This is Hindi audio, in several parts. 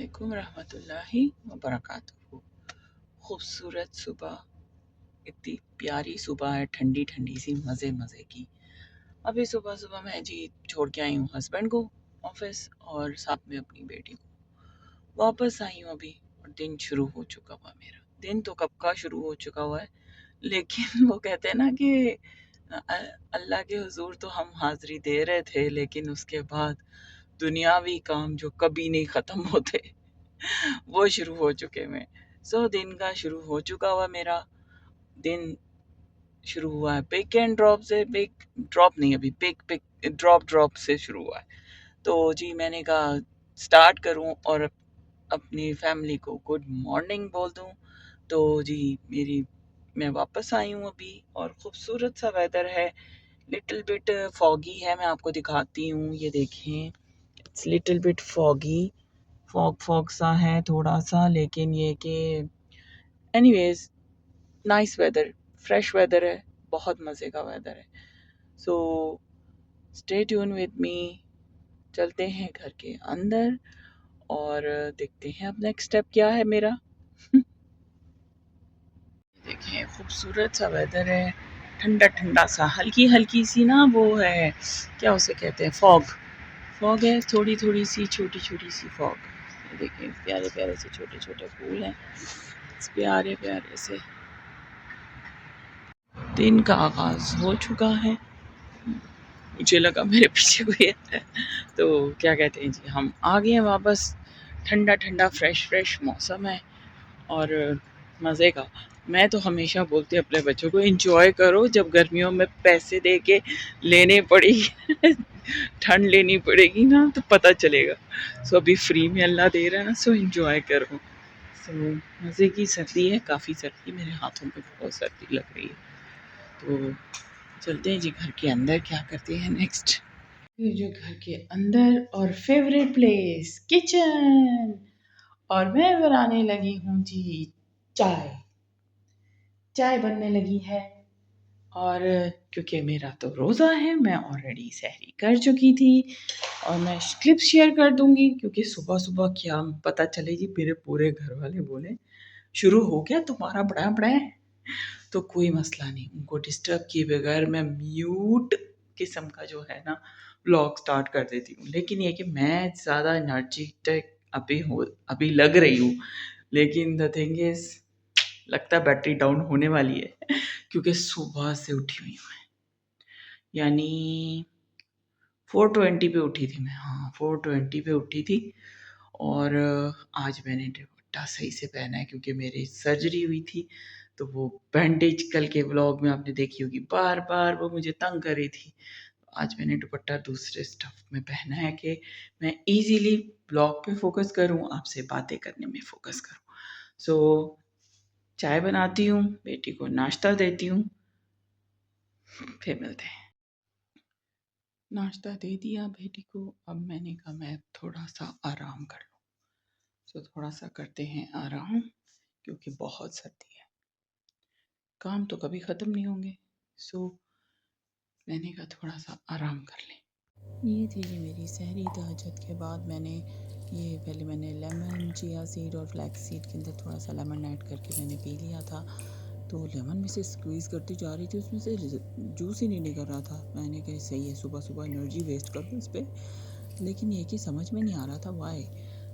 वालेकुम रहमतुल्लाहि व बरकातुहू। खूबसूरत सुबह, इतनी प्यारी सुबह है, ठंडी ठंडी सी, मज़े मज़े की। अभी सुबह सुबह मैं जी छोड़ के आई हूँ हस्बैंड को ऑफिस और साथ में अपनी बेटी को वापस आई हूँ अभी। और दिन शुरू हो चुका हुआ मेरा। दिन तो कब का शुरू हो चुका हुआ है, लेकिन वो कहते हैं ना कि अल्लाह के हुजूर तो हम हाज़िरी दे रहे थे, लेकिन उसके बाद दुनियावी काम जो कभी नहीं ख़त्म होते वो शुरू हो चुके हैं। दिन का शुरू हो चुका हुआ मेरा दिन। शुरू हुआ है पिक एंड ड्रॉप से, पिक ड्रॉप नहीं, अभी पिक पिक ड्रॉप ड्रॉप से शुरू हुआ है। तो जी मैंने कहा स्टार्ट करूं और अपनी फैमिली को गुड मॉर्निंग बोल दूं। तो जी मेरी मैं वापस आई हूँ अभी और खूबसूरत सा वेदर है। लिटिल बिट फॉगी है, मैं आपको दिखाती हूँ, ये देखें। It's little bit foggy, fog fog सा है थोड़ा सा, लेकिन ये कि anyways nice weather, fresh weather है, बहुत मज़े का वेदर है। So stay tune with me. चलते हैं घर के अंदर और देखते हैं अब नेक्स्ट स्टेप क्या है मेरा। देखें खूबसूरत सा वेदर है, ठंडा ठंडा सा, हल्की हल्की सी ना वो है, क्या उसे कहते हैं, फॉग। फॉग है, थोड़ी थोड़ी सी छोटी छोटी सी फॉग। ये देखें प्यारे प्यारे से छोटे छोटे फूल हैं, प्यारे प्यारे से। दिन का आगाज़ हो चुका है। मुझे लगा मेरे पीछे कोई है, तो क्या कहते हैं जी, हम आ गए हैं वापस। ठंडा ठंडा फ्रेश फ्रेश मौसम है और मज़े का। मैं तो हमेशा बोलती हूँ अपने बच्चों को, एंजॉय करो, जब गर्मियों में पैसे दे के लेने पड़ेगी ठंड लेनी पड़ेगी ना, तो पता चलेगा। सो अभी फ्री में अल्लाह दे रहा है ना, सो एंजॉय करो। सो मज़े की सर्दी है, काफ़ी सर्दी, मेरे हाथों पे बहुत सर्दी लग रही है। तो चलते हैं जी घर के अंदर, क्या करते हैं नेक्स्ट। ये जो घर के अंदर और फेवरेट प्लेस किचन, और मैं बनाने लगी हूँ जी चाय। चाय बनने लगी है और क्योंकि मेरा तो रोज़ा है, मैं ऑलरेडी सहरी कर चुकी थी और मैं क्लिप शेयर कर दूंगी, क्योंकि सुबह सुबह क्या पता चले जी मेरे पूरे घर वाले बोले शुरू हो गया तुम्हारा बड़ा बड़ा है। तो कोई मसला नहीं, उनको डिस्टर्ब किए बगैर मैं म्यूट किस्म का जो है ना व्लॉग स्टार्ट कर देती हूँ। लेकिन ये कि मैं ज़्यादा एनर्जेटिक अभी लग रही हूँ, लेकिन द थिंग इज़ लगता है बैटरी डाउन होने वाली है क्योंकि सुबह से उठी हुई हूँ मैं। यानी 4:20 पे उठी थी मैं, हाँ 4:20 पे उठी थी। और आज मैंने दुपट्टा सही से पहना है क्योंकि मेरी सर्जरी हुई थी, तो वो बैंडेज कल के व्लॉग में आपने देखी होगी, बार बार वो मुझे तंग कर रही थी। आज मैंने दुपट्टा दूसरे स्टफ में पहना है कि मैं इजीली ब्लॉग पे फोकस करूं, आपसे बातें करने में फोकस करूं। सो चाय बनाती हूँ, बेटी को नाश्ता देती हूँ, फिर मिलते हैं। नाश्ता दे दिया बेटी को, अब मैंने कहा मैं थोड़ा सा आराम कर लूँ। सो थोड़ा सा करते हैं आराम, क्योंकि बहुत सर्दी है, काम तो कभी ख़त्म नहीं होंगे। सो मैंने कहा थोड़ा सा आराम कर लें। ये थी जी मेरी सहरी। तहज्जुद के बाद पहले मैंने लेमन, चिया सीड और फ्लैक्स सीड के अंदर थोड़ा सा लेमन ऐड करके मैंने पी लिया था। तो लेमन में से स्क्वीज़ करती जा रही थी, उसमें से जूस ही नहीं निकल रहा था। मैंने कहा सही है, सुबह सुबह एनर्जी वेस्ट कर दूँ इस पर, लेकिन ये कि समझ में नहीं आ रहा था वाई।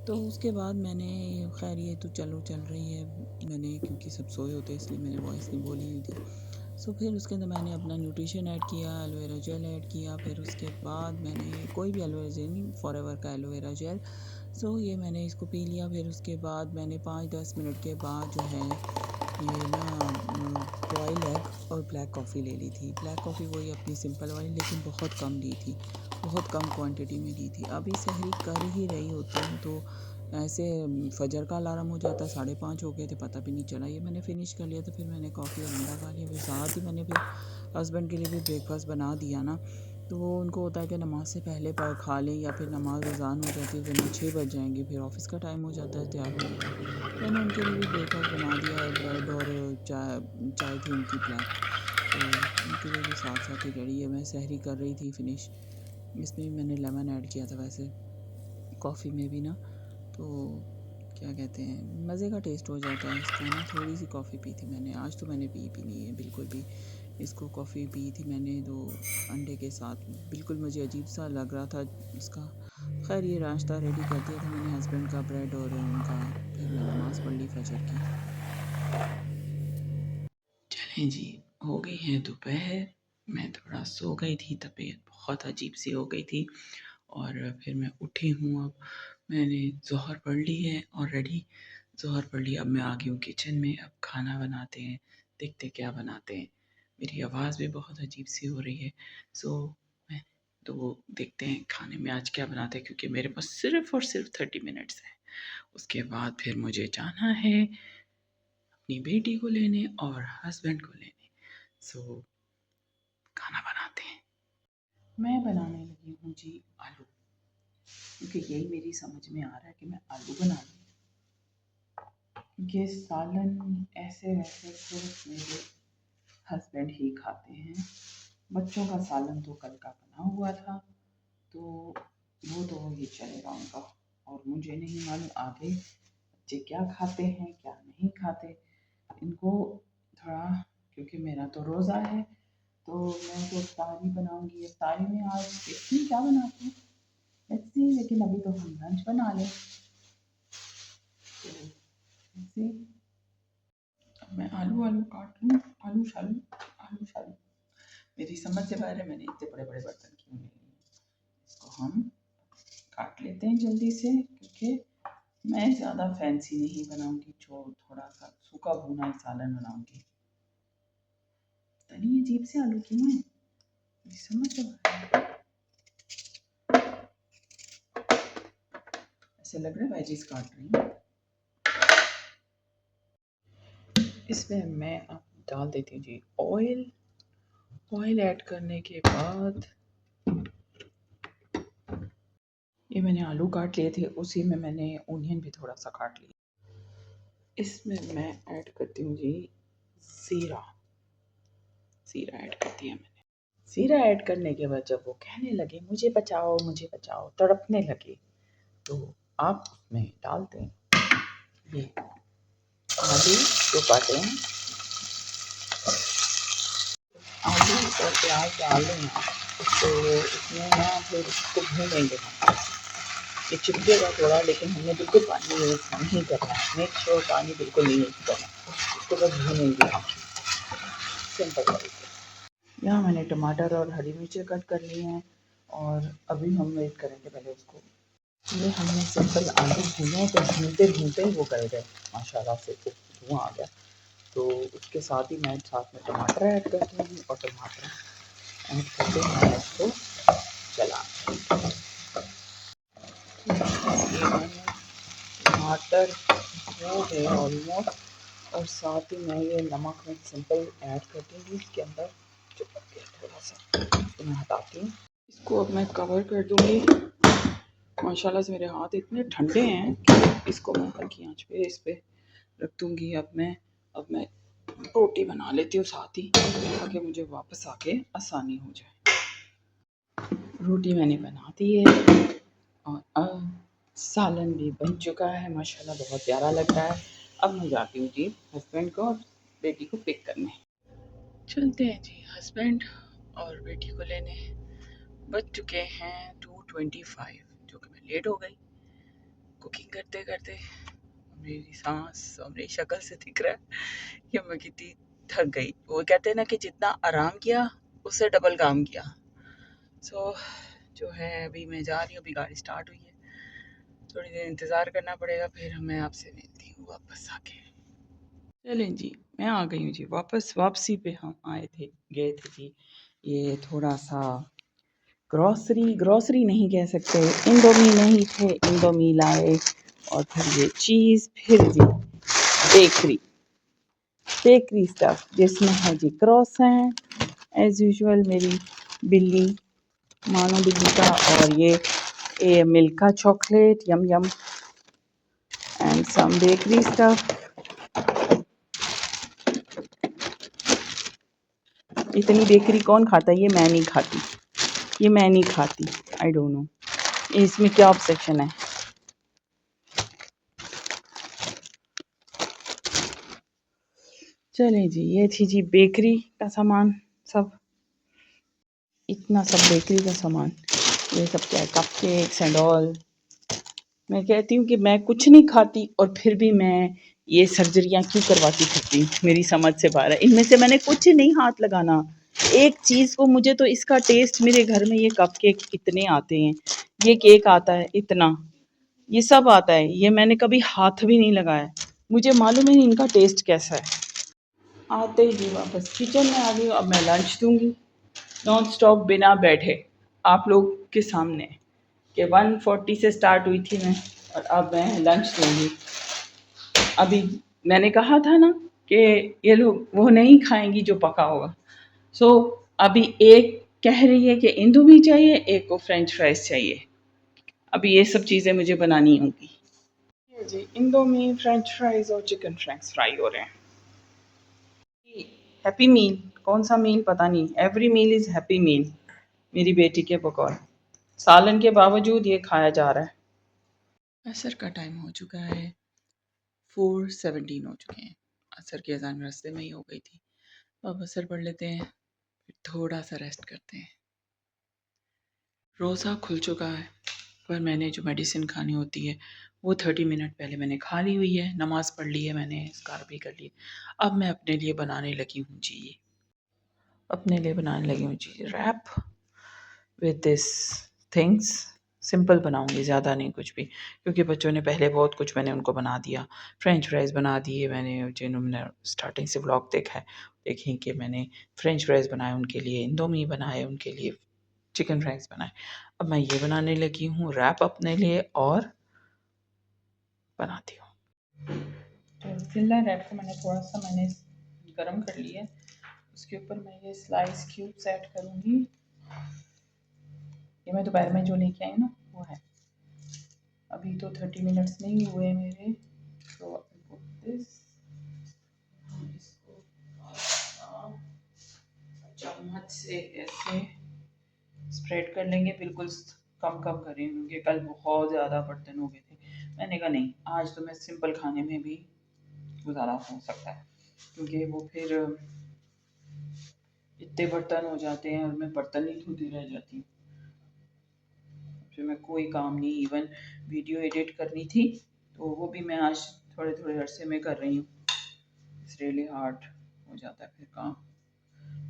तो उसके बाद मैंने खैर ये तो चल रही है, मैंने क्योंकि सब सोए होते इसलिए मैंने वॉइस नहीं बोली हुई थी। सो फिर उसके अंदर मैंने अपना न्यूट्रिशन ऐड किया, एलोवेरा जेल ऐड किया, फिर उसके बाद मैंने कोई भी एलोवेरा जेल नहीं, फॉरएवर का एलोवेरा जेल। सो ये मैंने इसको पी लिया। फिर उसके बाद मैंने 5-10 मिनट के बाद जो है ये ना बॉयल एग और ब्लैक कॉफ़ी ले ली थी। ब्लैक कॉफ़ी वही अपनी सिंपल वाली, लेकिन बहुत कम ली थी, बहुत कम क्वांटिटी में ली थी। अभी सहरी कर ही रही होती हूँ तो ऐसे फजर का अलार्म हो जाता, 5:30 हो गए थे, पता भी नहीं चला। ये मैंने फ़िनिश कर लिया, तो फिर मैंने कॉफ़ी और अंडा खा लिया। फिर साथ ही मैंने फिर हस्बैंड के लिए भी ब्रेकफास्ट बना दिया ना, तो वो उनको होता है कि नमाज से पहले पर खा लें या फिर नमाज अज़ान हो जाती है, वरना 6 बज जाएंगे, फिर ऑफिस का टाइम हो जाता है तैयार होने का। मैंने उनके लिए भी ब्रेकफास्ट बना दिया है, ब्रेड और चाय थी उनकी ब्लैक, तो उनके लिए भी साथ साथ ही रेडी है। मैं सहरी कर रही थी फिनिश, इसमें भी मैंने लेमन ऐड किया था वैसे कॉफ़ी में भी ना, तो क्या कहते हैं, मज़े का टेस्ट हो जाता है इसका ना। थोड़ी सी कॉफ़ी पी थी मैंने आज, तो मैंने पी नहीं है बिल्कुल भी। इसको कॉफ़ी पी थी मैंने तो अंडे के साथ, बिल्कुल मुझे अजीब सा लग रहा था इसका। खैर ये नाश्ता रेडी कर दिया था मैंने, हस्बैंड का ब्रेड और उनका। फिर मैं नमाज़ पढ़ ली फजर की। चलें जी, हो गई है दोपहर। मैं थोड़ा सो गई थी, तबीयत बहुत अजीब सी हो गई थी और फिर मैं उठी हूँ। अब मैंने ज़ोहर पढ़ ली है ऑलरेडी, ज़ोहर पढ़ ली। अब मैं आ गई हूँ किचन में, अब खाना बनाते हैं, देखते क्या बनाते हैं। मेरी आवाज़ भी बहुत अजीब सी हो रही है, मैं तो देखते हैं खाने में आज क्या बनाते हैं, क्योंकि मेरे पास सिर्फ़ और सिर्फ 30 मिनट्स है। उसके बाद फिर मुझे जाना है अपनी बेटी को लेने और हस्बैंड को लेने। खाना बनाते हैं। मैं बनाने लगी हूँ जी आलू, क्योंकि यही मेरी समझ में आ रहा है कि मैं आलू बना लूँ। ये सालन ऐसे वैसे सिर्फ मेरे हस्बैंड ही खाते हैं। बच्चों का सालन तो कल का बना हुआ था, तो वो तो ही चलेगा उनका, और मुझे नहीं मालूम आगे बच्चे क्या खाते हैं क्या नहीं खाते। इनको थोड़ा, क्योंकि मेरा तो रोज़ा है, तो मैं तो इफ्तारी बनाऊंगी। इफ्तारी में आज देखती हूँ क्या बनाती हूँ, लेट्स सी। लेकिन अभी तो हम लंच बना लें। तो अब मैं आलू काट लूँ, आलू शालू मेरी समझ से बाहर है। मैंने इतने बड़े बड़े बर्तन क्यों ले लिए। इसको हम काट लेते हैं जल्दी से, क्योंकि मैं ज़्यादा फैंसी नहीं बनाऊंगी, जो थोड़ा सा सूखा भुना सालन बनाऊंगी। पता नहीं अजीब से आलू क्यों है, मेरी समझ से बाहर है। ऐसे लग रहा है वेजीज काट रही हूँ। इसमें मैं अब डाल देती हूँ जी ऑयल। ऑयल ऐड करने के बाद ये मैंने आलू काट लिए थे, उसी में मैंने ओनियन भी थोड़ा सा काट लिया। इसमें मैं ऐड करती हूँ जी ज़ीरा। ज़ीरा ऐड कर दिया मैंने। ज़ीरा ऐड करने के बाद जब वो कहने लगे मुझे बचाओ, तड़पने लगे, तो आप उसमें डाल दें ये आलू जो काटे हैं। आलू और प्याज डाल दें तो उसमें ना फिर उसको भूनेंगे हम। ये चिपकेगा थोड़ा, लेकिन हमने बिल्कुल पानी यूज़ नहीं करना है। मेक श्योर पानी बिल्कुल नहीं यूज़ करना, उसको बस भूनेंगे हम सिंपल तरीके। यहाँ मैंने टमाटर और हरी मिर्चें कट कर ली हैं, और अभी हम वेट करेंगे पहले उसको। ये हमने सिंपल आलू भूने, तो भूनते भूनते वो गल गए माशाल्लाह से, तो धुआँ आ गया। तो उसके साथ ही मैं साथ में टमाटर ऐड करती हूँ, और टमाटर ऐड करके मैं इसको चला। ये मैंने टमाटर हो गए ऑलमोस्ट, और साथ ही मैं ये नमक में सिंपल ऐड कर दूँगी इसके अंदर। चुप गया थोड़ा सा, तो मैं हटाती हूँ इसको। अब मैं कवर कर दूँगी। माशाल्लाह से मेरे हाथ इतने ठंडे हैं कि इसको मैं हल्की आंच पे इस पे रख दूँगी। अब मैं रोटी बना लेती हूँ साथ ही, ताकि मुझे वापस आके आसानी हो जाए। रोटी मैंने बना दी है, और सालन भी बन चुका है माशाल्लाह, बहुत प्यारा लग रहा है। अब मैं जाती हूँ जी हस्बैंड को और बेटी को पिक करने। चलते हैं जी हस्बैंड और बेटी को लेने। बज चुके हैं 2:25, जो कि मैं लेट हो गई कुकिंग करते करते। मेरी सांस और मेरी शक्ल से दिख रहा है कि मैं कितनी थक गई। वो कहते हैं ना कि जितना आराम किया उससे डबल काम किया। जो है अभी मैं जा रही हूँ, अभी गाड़ी स्टार्ट हुई है, थोड़ी देर इंतज़ार करना पड़ेगा, फिर मैं आपसे मिलती हूँ वापस आके। चलें जी, मैं आ गई हूँ जी वापसी पे हम गए थे जी। ये थोड़ा सा ग्रॉसरी नहीं कह सकते, इंडोमी नहीं थे, इंडोमी लाए, और फिर ये चीज़, फिर जी बेकरी स्टफ, जिसमें है जी क्रॉसेंट एज़ यूजुअल, मेरी बिल्ली मानो बिल्ली का, और ये Milka chocolate yum and some bakery stuff. इतनी बेकरी कौन खाता है? ये मैं नहीं खाती, आई डोंट नो इसमें क्या ऑब्सेक्शन है। चलें जी, ये थी जी बेकरी का सामान सब, इतना सब बेकरी का सामान, ये सब क्या है, कपकेक्स एंड ऑल। मैं कहती हूँ कि मैं कुछ नहीं खाती और फिर भी मैं ये सर्जरियाँ क्यों करवाती फिरती हूँ, मेरी समझ से बाहर है। इनमें से मैंने कुछ नहीं हाथ लगाना, एक चीज़ को मुझे तो इसका टेस्ट, मेरे घर में ये कपकेक इतने आते हैं, ये केक आता है इतना, ये सब आता है, ये मैंने कभी हाथ भी नहीं लगाया, मुझे मालूम ही नहीं इनका टेस्ट कैसा है। आते ही जी वापस किचन में आ गई, अब मैं लंच दूंगी नॉन स्टॉप बिना बैठे आप लोग के सामने, कि 1:40 से स्टार्ट हुई थी मैं, और अब मैं लंच दूंगी। अभी मैंने कहा था ना कि ये लोग वो नहीं खाएंगी जो पका होगा, सो अभी एक कह रही है कि इंडोमी चाहिए, एक को फ्रेंच फ्राइज चाहिए। अभी ये सब चीज़ें मुझे बनानी होंगी। ये जी इंडोमी, फ्रेंच फ्राइज और चिकन फ्रेंच फ्राई हो रहे हैं। हैप्पी मील, कौन सा मील पता नहीं, every meal is happy meal मेरी बेटी के बकौल, सालन के बावजूद ये खाया जा रहा है। असर का टाइम हो चुका है, 4:17 हो चुके हैं, असर की अजान रास्ते में ही हो गई थी। अब असर पढ़ लेते हैं, फिर थोड़ा सा रेस्ट करते हैं। रोज़ा खुल चुका है, पर मैंने जो मेडिसिन खानी होती है वो 30 मिनट पहले मैंने खा ली हुई है, नमाज़ पढ़ ली है मैंने, स्कार भी कर ली। अब मैं अपने लिए बनाने लगी हूँ जी, अपने लिए बनाने लगी हूँ जी wrap with this things. Simple बनाऊंगी, ज़्यादा नहीं कुछ भी, क्योंकि बच्चों ने पहले बहुत कुछ मैंने उनको बना दिया। फ्रेंच फ्राइज़ बना दिए मैंने, जिन्होंने स्टार्टिंग से ब्लॉग देखा है देखें कि मैंने फ्रेंच फ्राइज़ बनाए उनके लिए, इंडोमी बनाए उनके लिए, चिकन फ्राइज़ बनाए। अब मैं ये बनाने लगी हूँ रैप अपने लिए, और बनाती हूँ। तो फिल्ला रैप को मैंने गरम कर लिया है, उसके ऊपर मैं ये स्लाइस क्यूब्स ऐड करूँगी। ये मैं दोपहर में जो लेके आई ना वो है, अभी तो 30 मिनट्स नहीं हुए मेरे, तो दिस इसको चम्मच से ऐसे स्प्रेड कर लेंगे, बिल्कुल कम कम करेंगे क्योंकि कल बहुत ज़्यादा बर्तन हो गए थे। मैंने कहा नहीं, आज तो मैं सिंपल खाने में भी गुजारा हो सकता है, क्योंकि वो फिर इतने बर्तन हो जाते हैं और मैं बर्तन ही धोती रह जाती हूँ, फिर मैं कोई काम नहीं, इवन वीडियो एडिट करनी थी तो वो भी मैं आज थोड़े थोड़े अरसे में कर रही हूँ। इट्स रियली हार्ड हो जाता है फिर काम,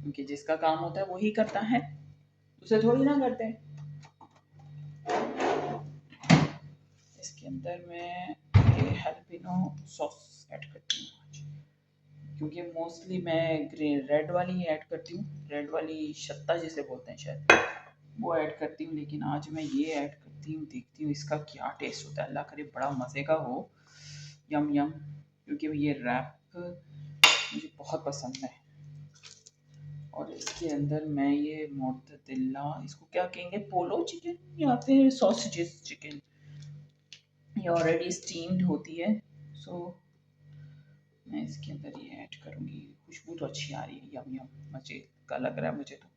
क्योंकि जिसका काम होता है वही करता है, उसे थोड़ी ना करते हैं। इसके अंदर मैं ये हैलपिनो सॉस ऐड करती हूँ आज, क्योंकि मोस्टली मैं रेड वाली ही ऐड करती हूँ, रेड वाली शत्ता जिसे बोलते हैं शायद, वो ऐड करती हूँ, लेकिन आज मैं ये ऐड करती हूँ, देखती हूँ इसका क्या टेस्ट होता है। अल्लाह करे बड़ा मज़े का हो, यम यम, क्योंकि ये रैप मुझे बहुत पसंद है। और इसके अंदर मैं ये मोत्तरेला, इसको क्या कहेंगे, पोलो चिकन या फिर सॉसेजेस चिकन, ये ऑलरेडी स्टीम्ड होती है, सो मैं इसके अंदर ये ऐड करूँगी। खुशबू तो अच्छी आ रही है, यम यम, मज़े का लग रहा है मुझे तो।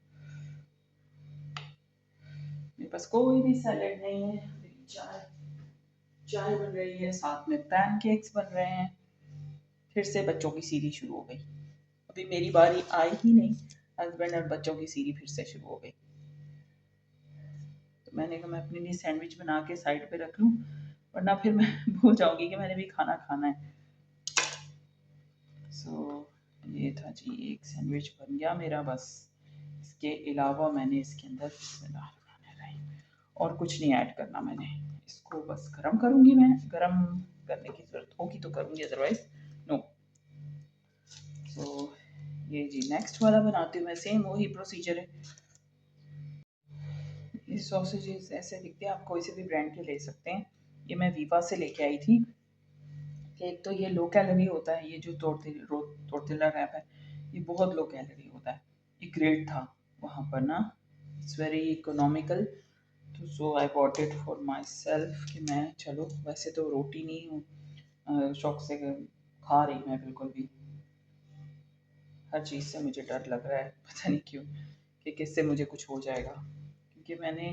मेरे पास कोई भी सैलेड नहीं है, चाय चाय बन रही है, साथ में पैनकेक्स बन रहे हैं। फिर से बच्चों की सीरीज शुरू हो गई, अभी मेरी बारी आई ही नहीं, हस्बैंड और बच्चों की सीरीज फिर से शुरू हो गई। तो मैंने कहा मैं अपने लिए सैंडविच बना के साइड पे रख लूँ, वरना फिर मैं भूल जाऊंगी कि मैंने भी खाना खाना है। सो ये था जी, एक सैंडविच बन गया मेरा बस। इसके अलावा मैंने इसके अंदर और कुछ नहीं ऐड करना मैंने, इसको बस गरम करूँगी मैं, गरम करने की ज़रूरत होगी तो करूँगी, अदरवाइज नो। सो ये जी नेक्स्ट वाला बनाती हूँ मैं, सेम वही प्रोसीजर है। ये सॉसेजेस ऐसे दिखते हैं, आप कोई से भी ब्रांड के ले सकते हैं। ये मैं वीवा से लेके आई थी। एक तो ये लो कैलोरी होता है, ये जो टोर्टिला रैप है ये बहुत लो कैलोरी होता है, ये ग्रेट था वहाँ पर ना, इट्स वेरी इकोनॉमिकल। तो so I bought it for myself कि मैं चलो, वैसे तो रोटी नहीं हूँ शौक से खा रही मैं बिल्कुल भी, हर चीज़ से मुझे डर लग रहा है, पता नहीं क्यों, कि किससे मुझे कुछ हो जाएगा, क्योंकि मैंने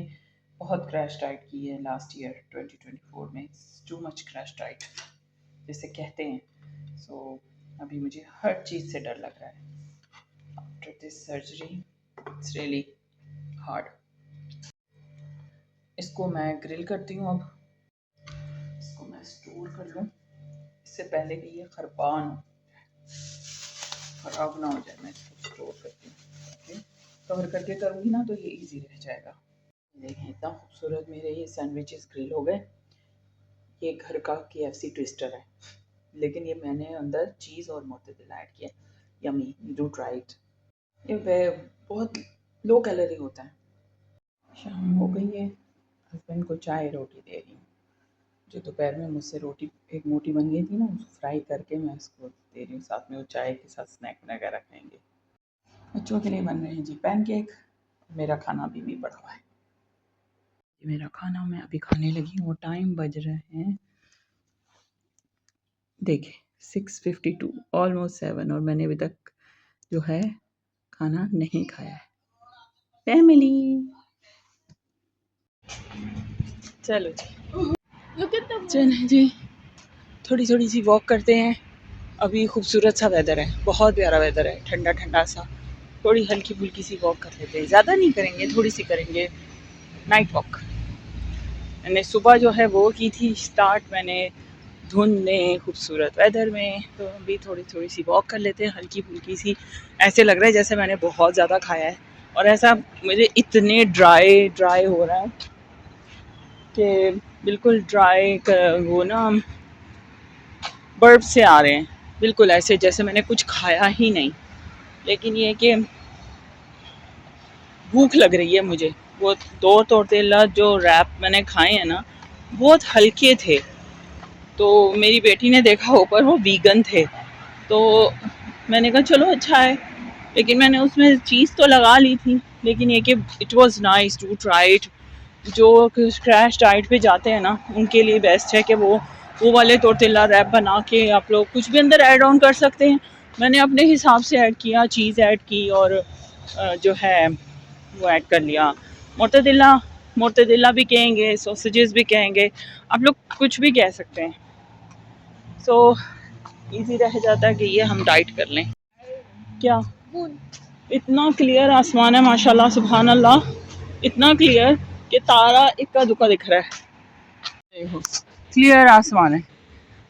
बहुत क्रैश डाइट की है लास्ट ईयर 2024 में, टू मच क्रैश डाइट जिसे कहते हैं। सो अभी मुझे हर चीज़ से डर लग रहा है। After this surgery it's really hard. इसको मैं ग्रिल करती हूँ अब। इसको मैं स्टोर कर लूँ इससे पहले कि ये खराब ना हो जाए। मैं इसको स्टोर करती हूँ, ओके। कवर करके करूँगी ना तो ये इजी रह जाएगा। देखें इतना खूबसूरत मेरे ये सैंडविचेस ग्रिल हो गए। ये घर का KFC ट्विस्टर है, लेकिन ये मैंने अंदर चीज़ और मोज़रेला ऐड किया। Yummy, you do try it. ये बहुत लो कैलोरी होता है। शाम हो गई है, हस्बैंड को चाय रोटी दे रही हूँ। जो दोपहर में मुझसे रोटी एक मोटी बन गई थी ना, उसको फ्राई करके मैं उसको दे रही हूँ। साथ में वो चाय के साथ स्नैक वगैरह खाएंगे। बच्चों के लिए बन रहे हैं जी पैनकेक। मेरा खाना अभी भी पड़ा हुआ है। मेरा खाना मैं अभी खाने लगी हूँ। टाइम बज रहे हैं देखिए 6:52, ऑलमोस्ट 7, और मैंने अभी तक जो है खाना नहीं खाया है। फैमिली चलो जी, चलें जी, थोड़ी थोड़ी सी वॉक करते हैं। अभी खूबसूरत सा वेदर है, बहुत प्यारा वेदर है, ठंडा ठंडा सा। थोड़ी हल्की फुल्की सी वॉक कर लेते हैं, ज़्यादा नहीं करेंगे, थोड़ी सी करेंगे नाइट वॉक। मैंने सुबह जो है वो की थी स्टार्ट, मैंने धुंध में खूबसूरत वेदर में, तो अभी थोड़ी थोड़ी सी वॉक कर लेते हैं हल्की फुल्की सी। ऐसे लग रहा है जैसे मैंने बहुत ज़्यादा खाया है, और ऐसा मुझे इतने ड्राई ड्राई हो रहा है कि बिल्कुल ड्राई वो ना बर्फ से आ रहे हैं, बिल्कुल ऐसे जैसे मैंने कुछ खाया ही नहीं। लेकिन ये कि भूख लग रही है मुझे। वो 2 टोर्टिला जो रैप मैंने खाए हैं ना, बहुत हल्के थे। तो मेरी बेटी ने देखा ऊपर वो वीगन थे, तो मैंने कहा चलो अच्छा है। लेकिन मैंने उसमें चीज़ तो लगा ली थी, लेकिन ये कि it was nice to try it. जो क्रैश डाइट पे जाते हैं ना, उनके लिए बेस्ट है कि वो वाले टोर्टिला रैप बना के आप लोग कुछ भी अंदर ऐड ऑन कर सकते हैं। मैंने अपने हिसाब से ऐड किया, चीज़ ऐड की, और जो है वो ऐड कर लिया। मोर्तदेला मोर्तदेला भी कहेंगे, सॉसेजेस भी कहेंगे, आप लोग कुछ भी कह सकते हैं। सो इजी रह जाता है कि ये हम डाइट कर लें। क्या इतना क्लियर आसमान है माशाल्लाह, सुभान अल्लाह, इतना क्लियर कि तारा इक्का दुक्का दिख रहा है। देखो क्लियर आसमान है,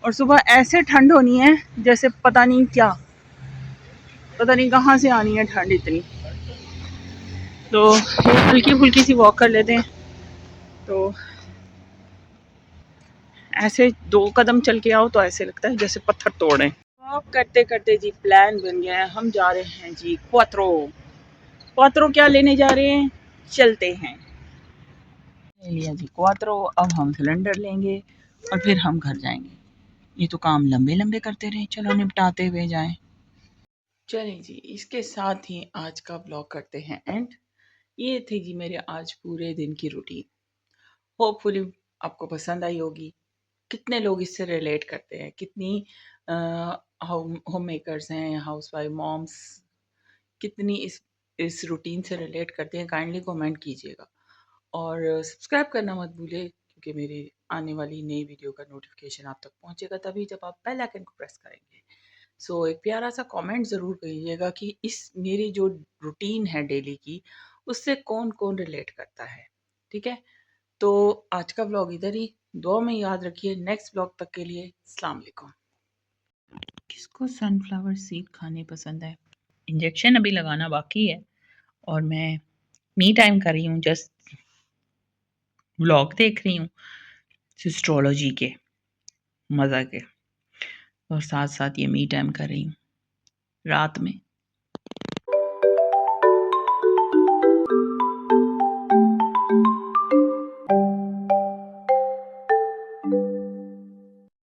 और सुबह ऐसे ठंड होनी है जैसे पता नहीं क्या, पता नहीं कहाँ से आनी है ठंड इतनी। तो हल्की फुल्की सी वॉक कर लेते हैं। तो ऐसे 2 कदम चल के आओ तो ऐसे लगता है जैसे पत्थर तोड़े। वॉक करते करते जी प्लान बन गया है, हम जा रहे हैं जी क्वात्रो। क्वात्रो क्या लेने जा रहे हैं, चलते हैं। ले लिया जी क्वात्रो, अब हम सिलेंडर लेंगे और फिर हम घर जाएंगे। ये तो काम लंबे लंबे करते रहे, चलो निपटाते हुए जाएं। चलें जी, इसके साथ ही आज का ब्लॉग करते हैं एंड। ये थी जी मेरे आज पूरे दिन की रूटीन। होपफुली आपको पसंद आई होगी। कितने लोग इससे रिलेट करते हैं, कितनी होम मेकर्स हैं, हाउसवाइफ मॉम्स, कितनी इस रूटीन से रिलेट करते हैं, काइंडली कमेंट कीजिएगा। और सब्सक्राइब करना मत भूलिए, क्योंकि मेरी आने वाली नई वीडियो का नोटिफिकेशन आप तक पहुंचेगा तभी जब आप बेल आइकन को प्रेस करेंगे। सो एक प्यारा सा कमेंट ज़रूर कीजिएगा कि इस मेरी जो रूटीन है डेली की, उससे कौन कौन रिलेट करता है। ठीक है, तो आज का व्लॉग इधर ही, दुआ में याद रखिए। नेक्स्ट व्लॉग तक के लिए अस्सलाम वालेकुम। किसको सनफ्लावर सीड खाने पसंद है? इंजेक्शन अभी लगाना बाकी है, और मैं मी टाइम कर रही हूँ, जस्ट व्लॉग देख रही हूँ एस्ट्रोलॉजी के मज़ा के, और साथ साथ ये मी टाइम कर रही हूँ रात में।